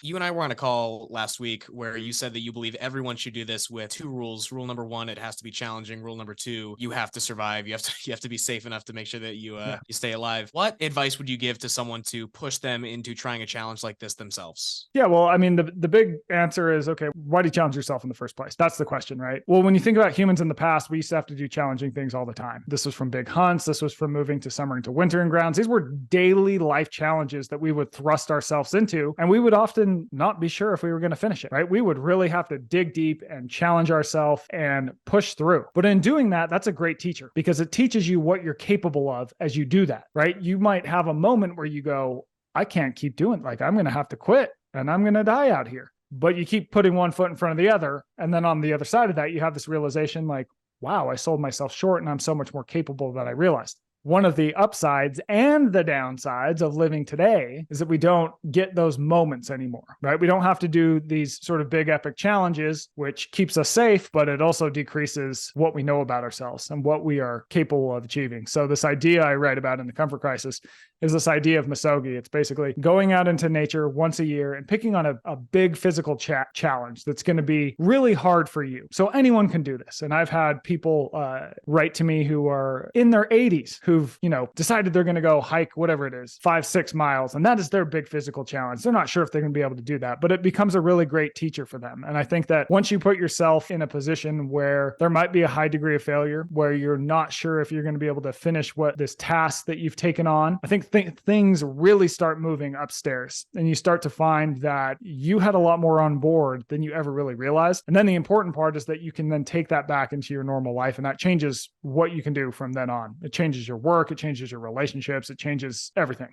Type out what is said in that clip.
You and I were on a call last week where you said that you believe everyone should do this with two rules. Rule number one, it has to be challenging. Rule number two, you have to survive. You have to be safe enough to make sure that Yeah. you stay alive. What advice would you give to someone to push them into trying a challenge like this themselves? Yeah, well, I mean, the big answer is okay, why do you challenge yourself in the first place? That's the question, right? Well, when you think about humans in the past, we used to have to do challenging things all the time. This was from big hunts, this was from moving to summer into wintering grounds. These were daily life challenges that we would thrust ourselves into, and we would often not be sure if we were going to finish it, right? We would really have to dig deep and challenge ourselves and push through. But in doing that, that's a great teacher because it teaches you what you're capable of as you do that, right? You might have a moment where you go, I can't keep doing it. Like, I'm going to have to quit and I'm going to die out here. But you keep putting one foot in front of the other. And then on the other side of that, you have this realization like, wow, I sold myself short and I'm so much more capable than I realized. One of the upsides and the downsides of living today is that we don't get those moments anymore, right? We don't have to do these sort of big epic challenges, which keeps us safe, but it also decreases what we know about ourselves and what we are capable of achieving. So this idea I write about in The Comfort Crisis is this idea of misogi. It's basically going out into nature once a year and picking on a big physical challenge that's going to be really hard for you. So anyone can do this. And I've had people write to me who are in their 80s who've, decided they're going to go hike, whatever it is, 5-6 miles. And that is their big physical challenge. They're not sure if they're going to be able to do that, but it becomes a really great teacher for them. And I think that once you put yourself in a position where there might be a high degree of failure, where you're not sure if you're going to be able to finish what this task that you've taken on, I think things really start moving upstairs and you start to find that you had a lot more on board than you ever really realized. And then the important part is that you can then take that back into your normal life, and that changes what you can do from then on. It changes your work, it changes your relationships, it changes everything.